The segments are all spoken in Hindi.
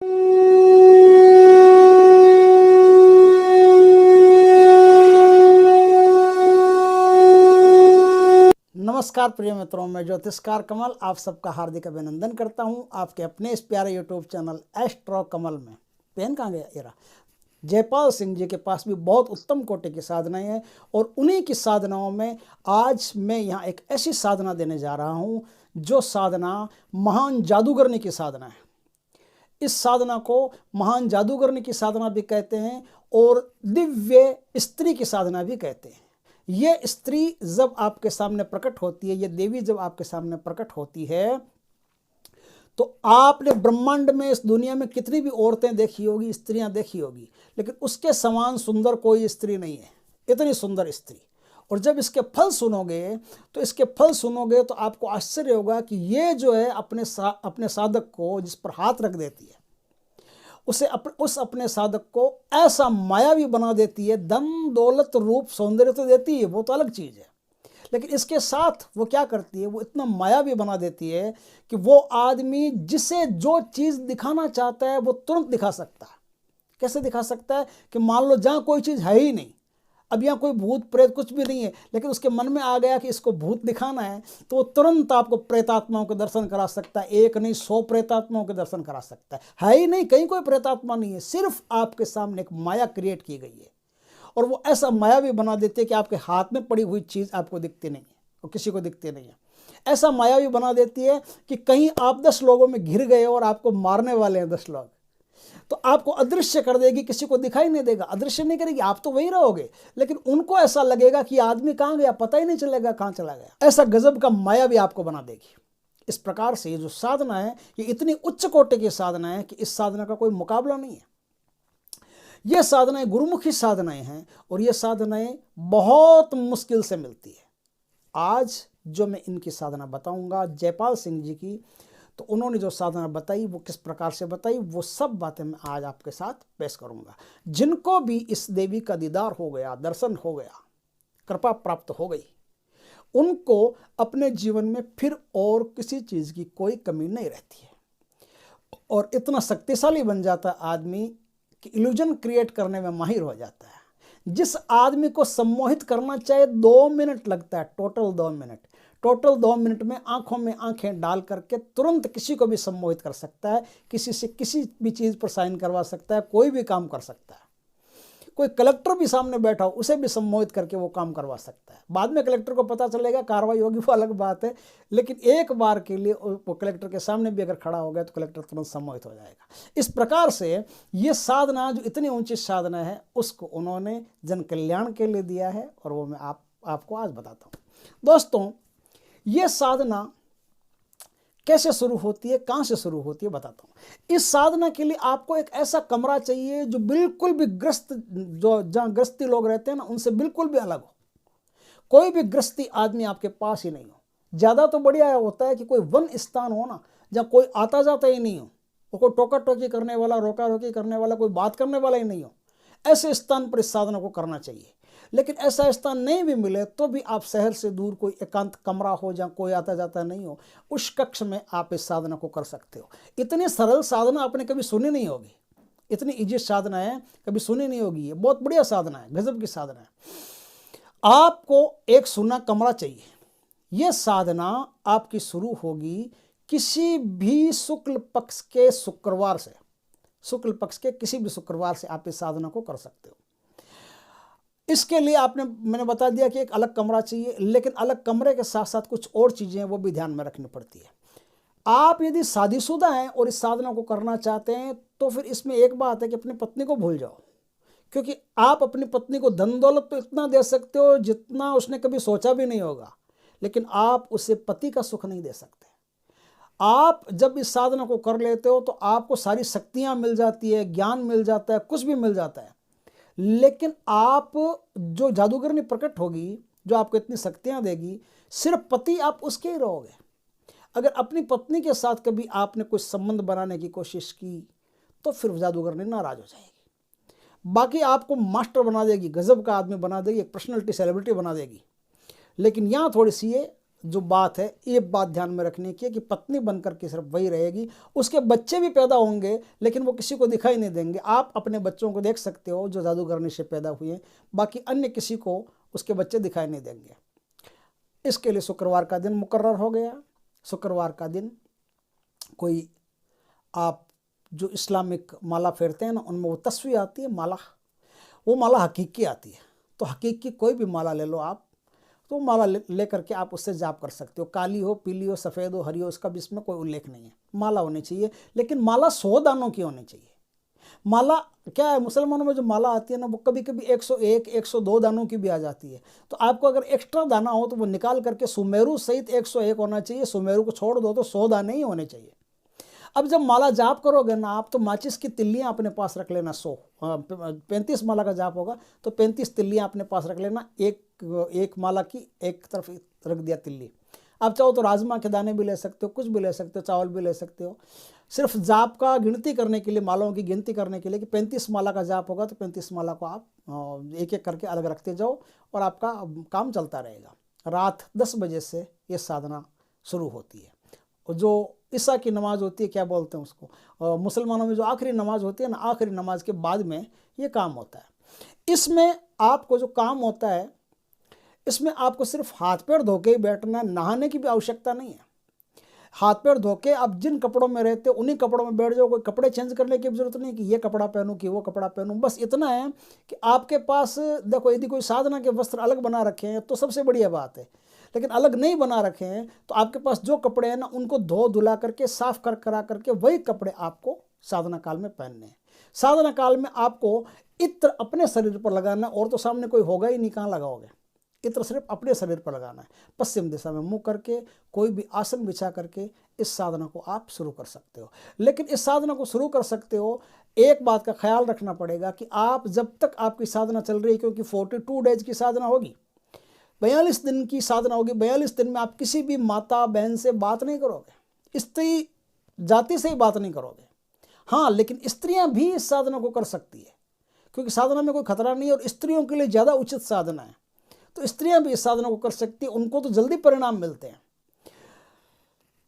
नमस्कार प्रिय मित्रों, मैं ज्योतिषकार कमल आप सबका हार्दिक अभिनंदन करता हूं आपके अपने इस प्यारे यूट्यूब चैनल एस्ट्रो कमल में। पेन कहाँ गया येरा? जयपाल सिंह जी के पास भी बहुत उत्तम कोटि की साधनाएं हैं और उन्हीं की साधनाओं में आज मैं यहाँ एक ऐसी साधना देने जा रहा हूँ जो साधना महान जादूगरनी की साधना है। इस साधना को महान जादूगरनी की साधना भी कहते हैं और दिव्य स्त्री की साधना भी कहते हैं। ये स्त्री जब आपके सामने प्रकट होती है, ये देवी जब आपके सामने प्रकट होती है, तो आपने ब्रह्मांड में इस दुनिया में कितनी भी औरतें देखी होगी, स्त्रियां देखी होगी, लेकिन उसके समान सुंदर कोई स्त्री नहीं है, इतनी सुंदर स्त्री। और जब इसके फल सुनोगे तो आपको आश्चर्य होगा कि ये जो है अपने साधक को जिस पर हाथ रख देती है उस अपने साधक को ऐसा मायावी बना देती है। धन दौलत रूप सौंदर्य तो देती है, वो तो अलग चीज़ है, लेकिन इसके साथ वो क्या करती है, वो इतना मायावी बना देती है कि वो आदमी जिसे जो चीज़ दिखाना चाहता है वो तुरंत दिखा सकता है। कैसे दिखा सकता है कि मान लो जहाँ कोई चीज़ है ही नहीं, अब यहाँ कोई भूत प्रेत कुछ भी नहीं है, लेकिन उसके मन में आ गया कि इसको भूत दिखाना है, तो वो तुरंत आपको प्रेतात्माओं के दर्शन करा सकता है। एक नहीं 100 प्रेतात्माओं के दर्शन करा सकता है ही नहीं, कहीं कोई प्रेतात्मा नहीं है, सिर्फ आपके सामने एक माया क्रिएट की गई है और वो ऐसा माया भी बना देती है कि आपके हाथ में पड़ी हुई चीज़ आपको दिखती नहीं है और किसी को दिखती नहीं है। ऐसा माया भी बना देती है कि कहीं आप 10 लोगों में घिर गए और आपको मारने वाले हैं 10 लोग, तो आपको अदृश्य कर देगी, किसी को दिखाई नहीं देगा, अदृश्य नहीं करेगी, आप तो वही रहोगे, लेकिन उनको ऐसा लगेगा कि आदमी कहाँ गया, पता ही नहीं चलेगा कहाँ चला गया। ऐसा गजब का माया भी आपको बना देगी। इस प्रकार से ये जो साधना है, ये इतनी उच्च कोटि की साधना है कि इस साधना का कोई मुकाबला नहीं है। ये साधनाएं गुरुमुखी साधनाएं हैं और ये साधनाएं बहुत मुश्किल से मिलती है। आज जो मैं इनकी साधना बताऊंगा जयपाल सिंह जी की, तो उन्होंने जो साधना बताई वो किस प्रकार से बताई, वो सब बातें मैं आज आपके साथ पेश करूंगा। जिनको भी इस देवी का दीदार हो गया, दर्शन हो गया, कृपा प्राप्त हो गई, उनको अपने जीवन में फिर और किसी चीज़ की कोई कमी नहीं रहती है और इतना शक्तिशाली बन जाता है आदमी कि इल्यूजन क्रिएट करने में माहिर हो जाता है। जिस आदमी को सम्मोहित करना चाहे 2 मिनट लगता है, टोटल 2 मिनट में आंखों में आंखें डाल करके तुरंत किसी को भी सम्मोहित कर सकता है, किसी से किसी भी चीज़ पर साइन करवा सकता है, कोई भी काम कर सकता है। कोई कलेक्टर भी सामने बैठा हो उसे भी सम्मोहित करके वो काम करवा सकता है। बाद में कलेक्टर को पता चलेगा, कार्रवाई होगी, वो अलग बात है, लेकिन एक बार के लिए वो कलेक्टर के सामने भी अगर खड़ा हो गया तो कलेक्टर तुरंत सम्मोहित हो जाएगा। इस प्रकार से ये साधना जो इतनी ऊंची साधना है उसको उन्होंने जन कल्याण के लिए दिया है और वो मैं आपको आज बताता हूँ। दोस्तों, ये साधना कैसे शुरू होती है, कहाँ से शुरू होती है, बताता हूँ। इस साधना के लिए आपको एक ऐसा कमरा चाहिए जो बिल्कुल भी जहाँ गृहस्थी लोग रहते हैं ना, उनसे बिल्कुल भी अलग हो। कोई भी गृहस्थी आदमी आपके पास ही नहीं हो। ज़्यादा तो बढ़िया होता है कि कोई वन स्थान हो ना, जहाँ कोई आता जाता ही नहीं हो, कोई टोका टोकी करने वाला, रोका रोकी करने वाला, कोई बात करने वाला ही नहीं हो। ऐसे स्थान पर इस साधना को करना चाहिए। लेकिन ऐसा स्थान नहीं भी मिले तो भी आप शहर से दूर कोई एकांत कमरा हो जहाँ कोई आता जाता नहीं हो, उस कक्ष में आप इस साधना को कर सकते हो। इतनी सरल साधना आपने कभी सुनी नहीं होगी, इतनी इजी साधना है, कभी सुनी नहीं होगी। ये बहुत बढ़िया साधना है, गजब की साधना है। आपको एक सुना कमरा चाहिए। ये साधना आपकी शुरू होगी किसी भी शुक्ल पक्ष के शुक्रवार से, शुक्ल पक्ष के किसी भी शुक्रवार से आप इस साधना को कर सकते हो। इसके लिए मैंने बता दिया कि एक अलग कमरा चाहिए, लेकिन अलग कमरे के साथ साथ कुछ और चीज़ें वो भी ध्यान में रखनी पड़ती है। आप यदि शादीशुदा हैं और इस साधना को करना चाहते हैं तो फिर इसमें एक बात है कि अपनी पत्नी को भूल जाओ, क्योंकि आप अपनी पत्नी को धन दौलत तो इतना दे सकते हो जितना उसने कभी सोचा भी नहीं होगा, लेकिन आप उसे पति का सुख नहीं दे सकते। आप जब इस साधना को कर लेते हो तो आपको सारी शक्तियाँ मिल जाती है, ज्ञान मिल जाता है, कुछ भी मिल जाता है, लेकिन आप जो जादूगरनी प्रकट होगी, जो आपको इतनी शक्तियां देगी, सिर्फ पति आप उसके ही रहोगे। अगर अपनी पत्नी के साथ कभी आपने कोई संबंध बनाने की कोशिश की तो फिर जादूगरनी नाराज हो जाएगी। बाकी आपको मास्टर बना देगी, गजब का आदमी बना देगी, एक पर्सनैलिटी सेलिब्रिटी बना देगी। लेकिन यहाँ थोड़ी सी ये जो बात है, ये बात ध्यान में रखने की है कि पत्नी बनकर के सिर्फ वही रहेगी। उसके बच्चे भी पैदा होंगे लेकिन वो किसी को दिखाई नहीं देंगे। आप अपने बच्चों को देख सकते हो जो जादूगरनी से पैदा हुए, बाकी अन्य किसी को उसके बच्चे दिखाई नहीं देंगे। इसके लिए शुक्रवार का दिन मुकर्रर हो गया। शुक्रवार का दिन कोई, आप जो इस्लामिक माला फेरते हैं ना, उनमें वो तस्वीर आती है माला, वो माला हकीकी आती है। तो हकीकी कोई भी माला ले लो आप, तो माला ले करके आप उससे जाप कर सकते हो। काली हो, पीली हो, सफ़ेद हो, हरी हो, इसका भी इसमें कोई उल्लेख नहीं है। माला होनी चाहिए, लेकिन माला 100 दानों की होनी चाहिए। माला क्या है, मुसलमानों में जो माला आती है ना, वो कभी कभी 101, 102 दानों की भी आ जाती है। तो आपको अगर एक्स्ट्रा दाना हो तो वो निकाल करके सुमेरु सहित 101 होना चाहिए। सुमेरु को छोड़ दो तो 100 दाने ही होने चाहिए। अब जब माला जाप करोगे ना आप, तो माचिस की तिल्लियाँ अपने पास रख लेना। 35 माला का जाप होगा तो 35 तिल्लियाँ अपने पास रख लेना। एक माला की एक तरफ रख दिया तिल्ली। आप चाहो तो राजमा के दाने भी ले सकते हो, कुछ भी ले सकते हो, चावल भी ले सकते हो। सिर्फ जाप का गिनती करने के लिए, मालाओं की गिनती करने के लिए कि 35 माला का जाप होगा तो 35 माला को आप एक एक करके अलग रखते जाओ और आपका काम चलता रहेगा। रात 10 बजे से ये साधना शुरू होती है। और जो ईसा की नमाज होती है, क्या बोलते हैं उसको, मुसलमानों में जो आखिरी नमाज होती है ना, आखिरी नमाज के बाद में ये काम होता है। इसमें आपको जो काम होता है, इसमें आपको सिर्फ हाथ पैर धो के ही बैठना, नहाने की भी आवश्यकता नहीं है। हाथ पैर धो के आप जिन कपड़ों में रहते हो उन्हीं कपड़ों में बैठ जाओ। कोई कपड़े चेंज करने की जरूरत नहीं कि ये कपड़ा पहनूं कि वो कपड़ा पहनूं। बस इतना है कि आपके पास, देखो, यदि कोई साधना के वस्त्र अलग बना रखे हैं तो सबसे बढ़िया बात है, लेकिन अलग नहीं बना रखे हैं तो आपके पास जो कपड़े हैं ना, उनको धो धुला करके साफ करा करके वही कपड़े आपको साधना काल में पहनने हैं। साधना काल में आपको इत्र अपने शरीर पर लगाना, और तो सामने कोई होगा ही नहीं, कहाँ लगाओगे। इत्र सिर्फ अपने शरीर पर लगाना है। पश्चिम दिशा में मुंह करके कोई भी आसन बिछा करके इस साधना को आप शुरू कर सकते हो। लेकिन इस साधना को शुरू कर सकते हो, एक बात का ख्याल रखना पड़ेगा कि आप जब तक आपकी साधना चल रही है, क्योंकि 42 डेज की साधना होगी, 42 दिन की साधना होगी। 42 दिन में आप किसी भी माता बहन से बात नहीं करोगे, स्त्री जाति से ही बात नहीं करोगे। हाँ, लेकिन स्त्रियां भी इस साधना को कर सकती है, क्योंकि साधना में कोई खतरा नहीं है और स्त्रियों के लिए ज़्यादा उचित साधना है। तो स्त्रियां भी इस साधना को कर सकती है, उनको तो जल्दी परिणाम मिलते हैं।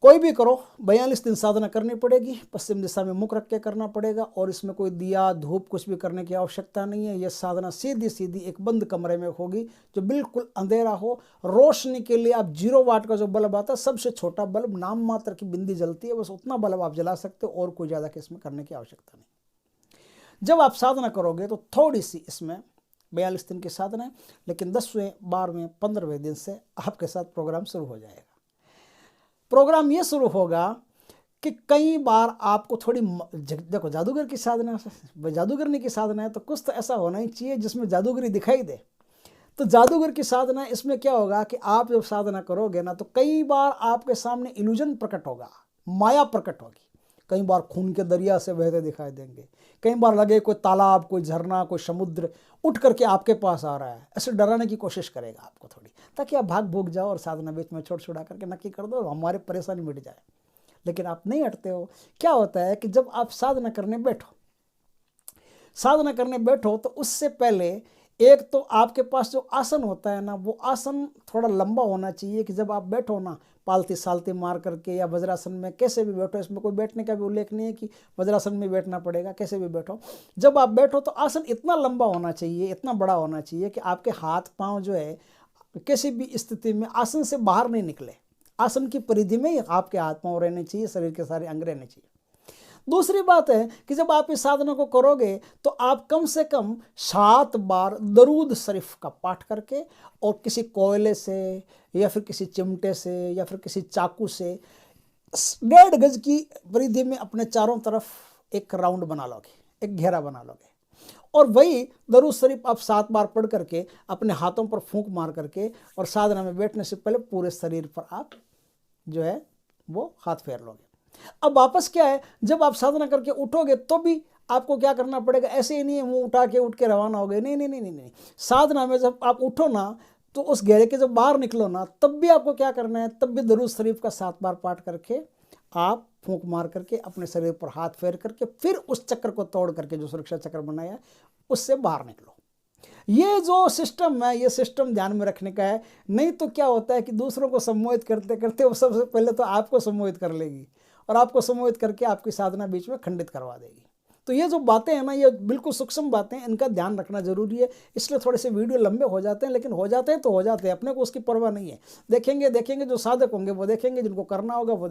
कोई भी करो, 42 दिन साधना करनी पड़ेगी। पश्चिम दिशा में मुख रख के करना पड़ेगा और इसमें कोई दिया धूप कुछ भी करने की आवश्यकता नहीं है। यह साधना सीधी सीधी एक बंद कमरे में होगी, जो बिल्कुल अंधेरा हो। रोशनी के लिए आप 0 वाट का जो बल्ब आता है, सबसे छोटा बल्ब, नाम मात्र की बिंदी जलती है, बस उतना बल्ब आप जला सकते हो, और कोई ज़्यादा इसमें करने की आवश्यकता नहीं। जब आप साधना करोगे तो थोड़ी सी इसमें 42 दिन की साधना है, लेकिन 10वें, 12वें, 15वें दिन से आपके साथ प्रोग्राम शुरू हो जाएगा। प्रोग्राम ये शुरू होगा कि कई बार आपको थोड़ी, देखो, जादूगर की साधना, जादूगरनी की साधना है तो कुछ तो ऐसा होना ही चाहिए जिसमें जादूगरी दिखाई दे। तो जादूगर की साधना, इसमें क्या होगा कि आप जब साधना करोगे ना, तो कई बार आपके सामने इल्यूजन प्रकट होगा, माया प्रकट होगी। कई बार खून के दरिया से बहते दिखाई देंगे, कई बार लगे कोई तालाब, कोई झरना, कोई समुद्र उठ करके आपके पास आ रहा है। ऐसे डराने की कोशिश करेगा आपको थोड़ी, ताकि आप भाग भूग जाओ और साधना बीच में छोड़ छुड़ा करके नक्की कर दो, हमारी परेशानी मिट जाए। लेकिन आप नहीं हटते हो। क्या होता है कि जब आप साधना करने बैठो तो उससे पहले एक तो आपके पास जो आसन होता है ना, वो आसन थोड़ा लंबा होना चाहिए कि जब आप बैठो ना, पालती सालती मार करके या वज्रासन में, कैसे भी बैठो, इसमें कोई बैठने का भी उल्लेख नहीं है कि वज्रासन में बैठना पड़ेगा, कैसे भी बैठो। जब आप बैठो तो आसन इतना लंबा होना चाहिए, इतना बड़ा होना चाहिए कि आपके हाथ पांव जो है किसी भी स्थिति में आसन से बाहर नहीं निकले। आसन की परिधि में ही आपके हाथ पांव रहने चाहिए, शरीर के सारे अंग रहने चाहिए। दूसरी बात है कि जब आप इस साधना को करोगे तो आप कम से कम 7 बार दरूद शरीफ का पाठ करके, और किसी कोयले से या फिर किसी चिमटे से या फिर किसी चाकू से 1.5 गज की परिधि में अपने चारों तरफ एक राउंड बना लोगे, एक घेरा बना लोगे, और वही दरूद शरीफ आप 7 बार पढ़ करके अपने हाथों पर फूंक मार करके, और साधना में बैठने से पहले पूरे शरीर पर आप जो है वो हाथ फेर लोगे। अब वापस क्या है, जब आप साधना करके उठोगे तो भी आपको क्या करना पड़ेगा, ऐसे ही नहीं है मुंह उठा के उठ के रवाना हो गए, नहीं नहीं नहीं नहीं नहीं। साधना में जब आप उठो ना, तो उस घेरे के जब बाहर निकलो ना, तब भी आपको क्या करना है, तब भी दरूद शरीफ का 7 बार पाठ करके आप फूंक मार करके अपने शरीर पर हाथ फेर करके फिर उस चक्र को तोड़ करके, जो सुरक्षा चक्र बनाया है, उससे बाहर निकलो। ये जो सिस्टम है, ये सिस्टम ध्यान में रखने का है। नहीं तो क्या होता है कि दूसरों को सम्मोहित करते करते वो सबसे पहले तो आपको सम्मोहित कर लेगी और आपको सम्मोहित करके आपकी साधना बीच में खंडित करवा देगी। तो ये जो बातें हैं ना, ये बिल्कुल सूक्ष्म बातें हैं, इनका ध्यान रखना जरूरी है। इसलिए थोड़े से वीडियो लंबे हो जाते हैं, लेकिन हो जाते हैं तो हो जाते हैं, अपने को उसकी परवाह नहीं है। देखेंगे जो साधक होंगे वो देखेंगे, जिनको करना होगा वो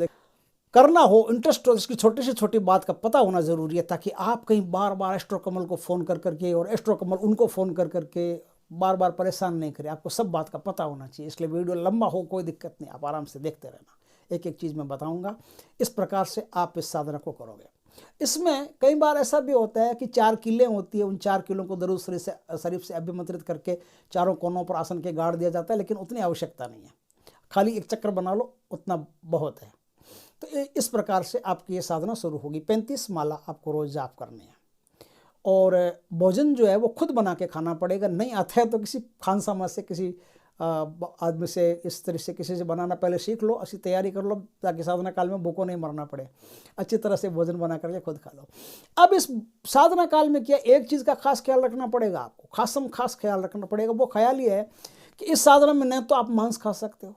करना हो, इंटरेस्ट हो, इसकी छोटी से छोटी बात का पता होना जरूरी है, ताकि आप कहीं बार बार एस्ट्रो कमल को फ़ोन कर करके और एस्ट्रो कमल उनको फ़ोन कर करके बार बार परेशान नहीं करें। आपको सब बात का पता होना चाहिए। इसलिए वीडियो लंबा हो कोई दिक्कत नहीं, आप आराम से देखते रहना, एक एक चीज़ मैं बताऊंगा। इस प्रकार से आप इस साधना को करोगे। इसमें कई बार ऐसा भी होता है कि 4 किलें होती है, उन 4 किलों को दरूद शरीफ से अभिमंत्रित करके चारों कोनों पर आसन के गाड़ दिया जाता है, लेकिन उतनी आवश्यकता नहीं है, खाली एक चक्कर बना लो, उतना बहुत है। तो इस प्रकार से आपकी ये साधना शुरू होगी। 35 माला आपको रोज जाप करनी है। और भोजन जो है वो खुद बना के खाना पड़ेगा। नहीं आता है तो किसी खानसामा से, किसी आदमी से, इस तरह से किसी से बनाना पहले सीख लो, अच्छी तैयारी कर लो, ताकि साधना काल में भूखों नहीं मरना पड़े। अच्छी तरह से भोजन बना करके खुद खा लो। अब इस साधना काल में क्या एक चीज़ का खास ख्याल रखना पड़ेगा आपको, खास ख्याल रखना पड़ेगा। वो ख्याल ये है कि इस साधना में न तो आप मांस खा सकते हो,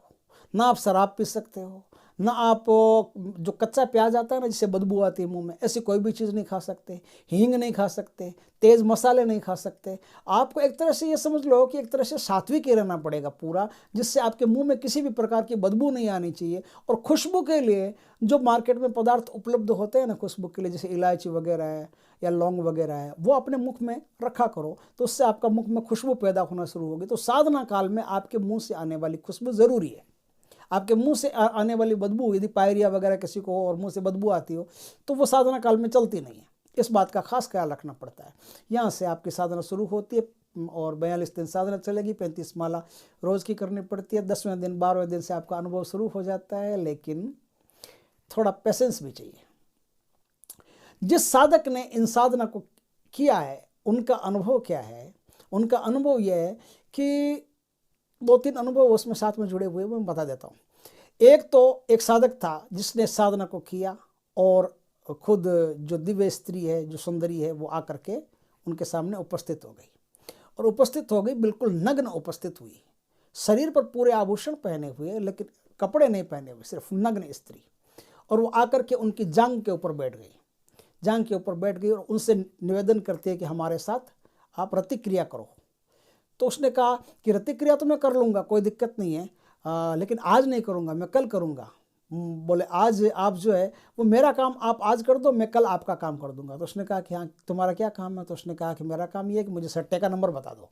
ना आप शराब पी सकते हो, ना आप जो कच्चा प्याज आता है ना, जिससे बदबू आती है मुंह में, ऐसी कोई भी चीज़ नहीं खा सकते। हींग नहीं खा सकते, तेज़ मसाले नहीं खा सकते। आपको एक तरह से ये समझ लो कि एक तरह से सात्विक ही रहना पड़ेगा पूरा, जिससे आपके मुंह में किसी भी प्रकार की बदबू नहीं आनी चाहिए। और खुशबू के लिए जो मार्केट में पदार्थ उपलब्ध होते हैं ना खुशबू के लिए, जैसे इलायची वगैरह है या लौंग वगैरह है, वो अपने मुख में रखा करो, तो उससे आपका मुख में खुशबू पैदा होना शुरू होगी। तो साधना काल में आपके मुँह से आने वाली खुशबू ज़रूरी है। आपके मुंह से आने वाली बदबू, यदि पायरिया वगैरह किसी को हो और मुंह से बदबू आती हो, तो वो साधना काल में चलती नहीं है। इस बात का खास ख्याल रखना पड़ता है। यहाँ से आपकी साधना शुरू होती है और 42 दिन साधना चलेगी। 35 माला रोज़ की करनी पड़ती है। 10वें दिन 12वें दिन से आपका अनुभव शुरू हो जाता है, लेकिन थोड़ा पेशेंस भी चाहिए। जिस साधक ने इन साधना को किया है उनका अनुभव क्या है? उनका अनुभव यह है कि 2-3 अनुभव उसमें साथ में जुड़े हुए मैं बता देता हूँ। एक साधक था जिसने साधना को किया और खुद जो दिव्य स्त्री है, जो सुंदरी है, वो आकर के उनके सामने उपस्थित हो गई। और उपस्थित हो गई, बिल्कुल नग्न उपस्थित हुई, शरीर पर पूरे आभूषण पहने हुए लेकिन कपड़े नहीं पहने हुए, सिर्फ नग्न स्त्री। और वो आकर के उनकी जांघ के ऊपर बैठ गई और उनसे निवेदन करती है कि हमारे साथ आप रतिक्रिया करो। तो उसने कहा कि रतिक्रिया तो मैं कर लूँगा, कोई दिक्कत नहीं है, लेकिन आज नहीं करूँगा, मैं कल करूँगा। बोले आज आप जो है वो मेरा काम आप आज कर दो, मैं कल आपका काम कर दूँगा। तो उसने कहा कि हाँ तुम्हारा क्या काम है? तो उसने कहा कि मेरा काम ये है कि मुझे सट्टे का नंबर बता दो।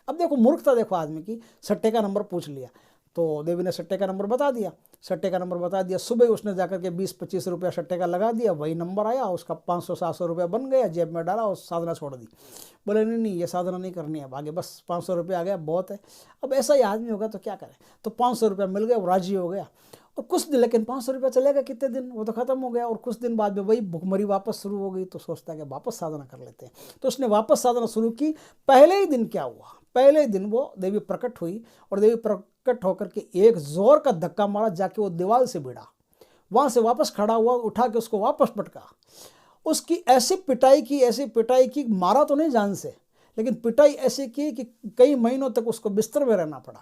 अब देखो मूर्खता देखो आदमी की, सट्टे का नंबर पूछ लिया। तो देवी ने सट्टे का नंबर बता दिया। सुबह उसने जाकर के 20-25 रुपया सट्टे का लगा दिया, वही नंबर आया, उसका 500-700 रुपया बन गया, जेब में डाला और साधना छोड़ दी। बोले नहीं ये साधना नहीं करनी है, आगे बस 500 रुपया आ गया, बहुत है। अब ऐसा ही आदमी होगा तो क्या करे? तो 500 रुपया मिल गया, वो राजी हो गया। और कुछ दिन, लेकिन 500 रुपया चलेगा कितने दिन, वो तो खत्म हो गया। और कुछ दिन बाद में वही भुखमरी वापस शुरू हो गई। तो सोचता है कि वापस साधना कर लेते हैं। तो उसने वापस साधना शुरू की। पहले ही दिन क्या हुआ? पहले दिन वो देवी प्रकट हुई और देवी प्रकट होकर के एक जोर का धक्का मारा, जाके वो दीवार से भिड़ा, वहां से वापस खड़ा हुआ, उठा के उसको वापस पटका। उसकी ऐसी पिटाई की, मारा तो नहीं जान से, लेकिन पिटाई ऐसी की कि कई महीनों तक उसको बिस्तर में रहना पड़ा।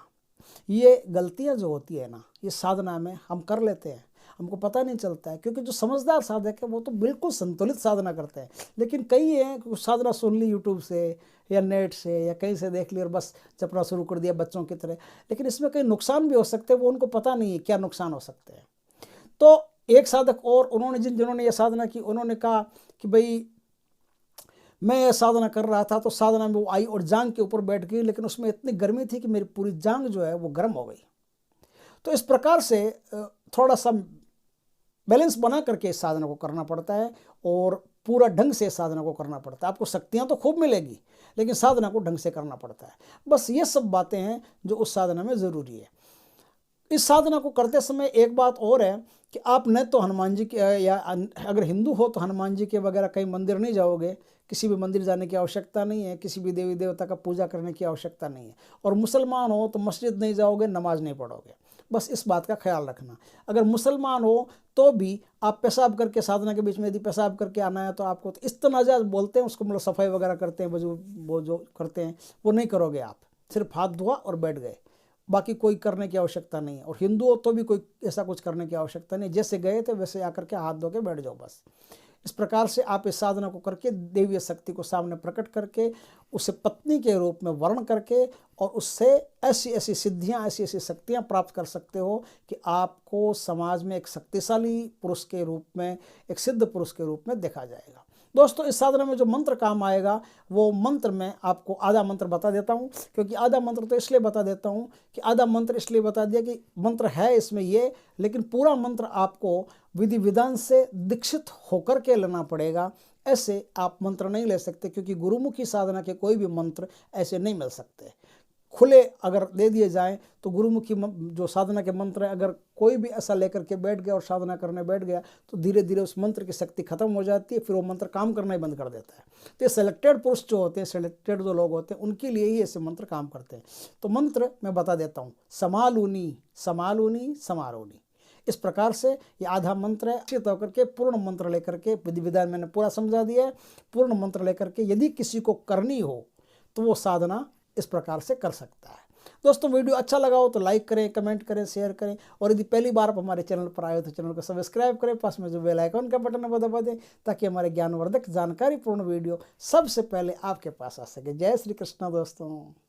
ये गलतियां जो होती है ना, ये साधना में हम कर लेते हैं, हमको पता नहीं चलता है। क्योंकि जो समझदार साधक है वो तो बिल्कुल संतुलित साधना करते हैं। लेकिन कई हैं कि साधना सुन ली यूट्यूब से या नेट से या कहीं से देख ली और बस जपना शुरू कर दिया बच्चों की तरह। लेकिन इसमें कई नुकसान भी हो सकते हैं, वो उनको पता नहीं है क्या नुकसान हो सकते हैं। तो एक साधक और उन्होंने जिन्होंने ये साधना की, उन्होंने कहा कि भाई मैं ये साधना कर रहा था, तो साधना में वो आई और जांघ के ऊपर बैठ गई, लेकिन उसमें इतनी गर्मी थी कि मेरी पूरी जांघ जो है वो गर्म हो गई। तो इस प्रकार से थोड़ा सा बैलेंस बना करके इस साधना को करना पड़ता है और पूरा ढंग से साधना को करना पड़ता है। आपको शक्तियाँ तो खूब मिलेगी, लेकिन साधना को ढंग से करना पड़ता है। बस ये सब बातें हैं जो उस साधना में ज़रूरी है। इस साधना को करते समय एक बात और है कि आप न तो हनुमान जी के, या अगर हिंदू हो तो हनुमान जी के वगैरह कहीं मंदिर नहीं जाओगे, किसी भी मंदिर जाने की आवश्यकता नहीं है, किसी भी देवी देवता का पूजा करने की आवश्यकता नहीं है। और मुसलमान हो तो मस्जिद नहीं जाओगे, नमाज नहीं पढ़ोगे। बस इस बात का ख्याल रखना। अगर मुसलमान हो तो भी आप पेशाब करके, साधना के बीच में यदि पेशाब करके आना है तो आपको तो इस्तनाजा बोलते हैं उसको, मतलब सफाई वगैरह करते हैं वो जो करते हैं वो नहीं करोगे आप। सिर्फ हाथ धोआ और बैठ गए, बाकी कोई करने की आवश्यकता नहीं है। और हिंदू हो तो भी कोई ऐसा कुछ करने की आवश्यकता नहीं, जैसे गए थे वैसे आकर के हाथ धो के बैठ जाओ बस। इस प्रकार से आप इस साधना को करके देवीय शक्ति को सामने प्रकट करके उसे पत्नी के रूप में वर्ण करके और उससे ऐसी ऐसी सिद्धियां, ऐसी ऐसी शक्तियां प्राप्त कर सकते हो कि आपको समाज में एक शक्तिशाली पुरुष के रूप में, एक सिद्ध पुरुष के रूप में देखा जाएगा। दोस्तों, इस साधना में जो मंत्र काम आएगा वो मंत्र मैं आपको आधा मंत्र बता देता हूँ, क्योंकि आधा मंत्र तो इसलिए बता देता हूँ कि आधा मंत्र इसलिए बता दिया कि मंत्र है इसमें ये, लेकिन पूरा मंत्र आपको विधि विधान से दीक्षित होकर के लेना पड़ेगा। ऐसे आप मंत्र नहीं ले सकते, क्योंकि गुरुमुखी साधना के कोई भी मंत्र ऐसे नहीं मिल सकते। खुले अगर दे दिए जाएं तो गुरुमुखी जो साधना के मंत्र हैं, अगर कोई भी ऐसा लेकर के बैठ गया और साधना करने बैठ गया तो धीरे धीरे उस मंत्र की शक्ति खत्म हो जाती है, फिर वो मंत्र काम करना ही बंद कर देता है। तो ये सेलेक्टेड पुरुष जो होते हैं, सेलेक्टेड जो लोग होते हैं, उनके लिए ही ऐसे मंत्र काम करते हैं। तो मंत्र मैं बता देता हूँ, समालूनी समालूनी समारोनी। इस प्रकार से ये आधा मंत्र है। निश्चित होकर के पूर्ण मंत्र लेकर के, विधि विधान मैंने पूरा समझा दिया है, पूर्ण मंत्र लेकर के यदि किसी को करनी हो तो वो साधना इस प्रकार से कर सकता है। दोस्तों, वीडियो अच्छा लगा हो तो लाइक करें, कमेंट करें, शेयर करें, और यदि पहली बार आप हमारे चैनल पर आए हो तो चैनल को सब्सक्राइब करें, पास में जो बेल आइकन का बटन है वो दबा दें, ताकि हमारे ज्ञानवर्धक जानकारीपूर्ण वीडियो सबसे पहले आपके पास आ सके। जय श्री कृष्ण दोस्तों।